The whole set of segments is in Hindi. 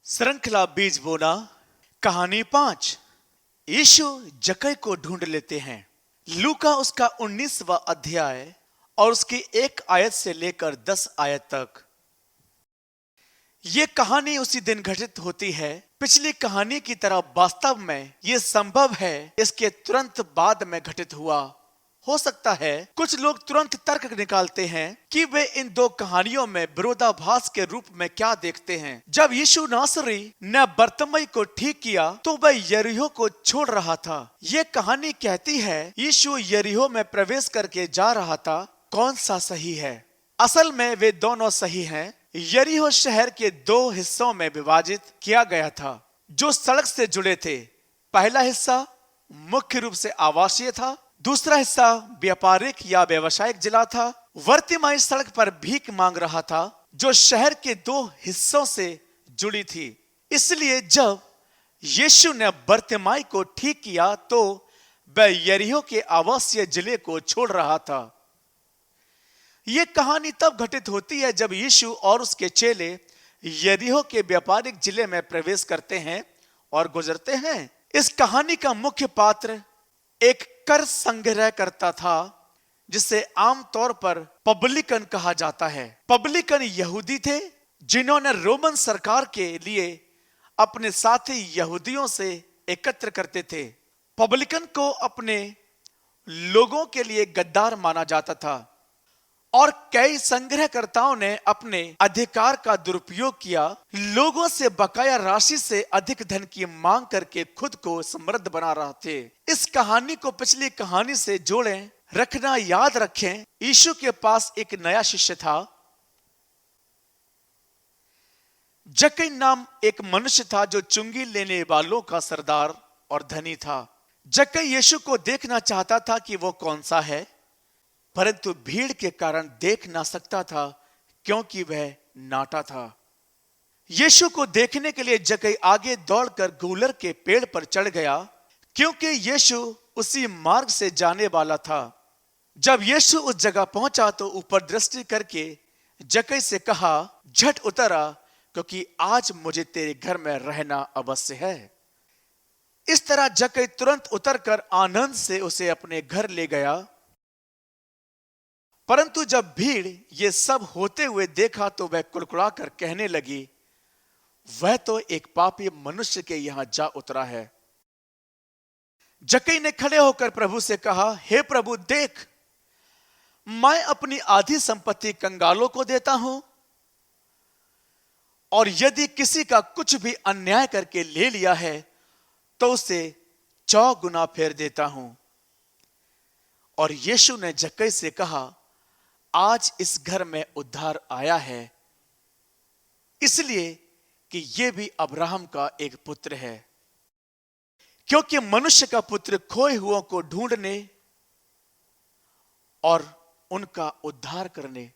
श्रृंखला बीज बोना। कहानी 5। यीशु जक्कई को ढूंढ लेते हैं। लूका उसका 19वां अध्याय और उसकी 1 आयत से लेकर 10 आयत तक। ये कहानी उसी दिन घटित होती है। पिछली कहानी की तरह वास्तव में ये संभव है इसके तुरंत बाद में घटित हुआ हो सकता है। कुछ लोग तुरंत तर्क निकालते हैं कि वे इन दो कहानियों में विरोधाभास के रूप में क्या देखते हैं। जब यीशु नासरी ने बर्तिमई को ठीक किया तो वह यरीहो को छोड़ रहा था। ये कहानी कहती है यीशु यरीहो में प्रवेश करके जा रहा था। कौन सा सही है? असल में वे दोनों सही हैं। यरीहो शहर के 2 हिस्सों में विभाजित किया गया था जो सड़क से जुड़े थे। पहला हिस्सा मुख्य रूप से आवासीय था, दूसरा हिस्सा व्यापारिक या व्यवसायिक जिला था। बर्तिमई सड़क पर भीख मांग रहा था जो शहर के 2 हिस्सों से जुड़ी थी। इसलिए जब यीशु ने बर्तिमई को ठीक किया तो वह यरीहो के आवासीय जिले को छोड़ रहा था। यह कहानी तब घटित होती है जब यीशु और उसके चेले यरीहो के व्यापारिक जिले में प्रवेश करते हैं और गुजरते हैं। इस कहानी का मुख्य पात्र एक कर संग्रह करता था जिसे आमतौर पर पब्लिकन कहा जाता है। पब्लिकन यहूदी थे जिन्होंने रोमन सरकार के लिए अपने साथी यहूदियों से एकत्र करते थे। पब्लिकन को अपने लोगों के लिए गद्दार माना जाता था और कई संग्रहकर्ताओं ने अपने अधिकार का दुरुपयोग किया। लोगों से बकाया राशि से अधिक धन की मांग करके खुद को समृद्ध बना रहे थे। इस कहानी को पिछली कहानी से जोड़ें। रखना याद रखें, यीशु के पास एक नया शिष्य था। जक्कई नाम एक मनुष्य था जो चुंगी लेने वालों का सरदार और धनी था। जक्कई यीशु को देखना चाहता था कि वो कौन सा है, परंतु भीड़ के कारण देख ना सकता था क्योंकि वह नाटा था। यीशु को देखने के लिए जक्कई आगे दौड़कर गूलर के पेड़ पर चढ़ गया क्योंकि यीशु उसी मार्ग से जाने वाला था। जब यीशु उस जगह पहुंचा तो ऊपर दृष्टि करके जक्कई से कहा, झट उतर आ क्योंकि आज मुझे तेरे घर में रहना अवश्य है। इस तरह जक्कई तुरंत उतरकर आनंद से उसे अपने घर ले गया। परंतु जब भीड़ ये सब होते हुए देखा तो वह कुड़कुड़ा कर कहने लगी, वह तो एक पापी मनुष्य के यहां जा उतरा है। जक्कई ने खड़े होकर प्रभु से कहा, हे प्रभु, देख, मैं अपनी आधी संपत्ति कंगालों को देता हूं और यदि किसी का कुछ भी अन्याय करके ले लिया है तो उसे 4 गुना फेर देता हूं। और यीशु ने जक्कई से कहा, आज इस घर में उद्धार आया है, इसलिए कि यह भी अब्राहम का एक पुत्र है, क्योंकि मनुष्य का पुत्र खोए हुओं को ढूंढने और उनका उद्धार करने।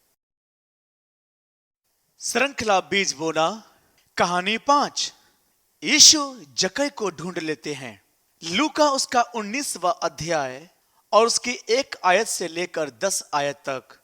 श्रृंखला बीज बोना। कहानी 5। यीशु जक्कई को ढूंढ लेते हैं। लूका उसका 19वां अध्याय और उसकी 1 आयत से लेकर 10 आयत तक।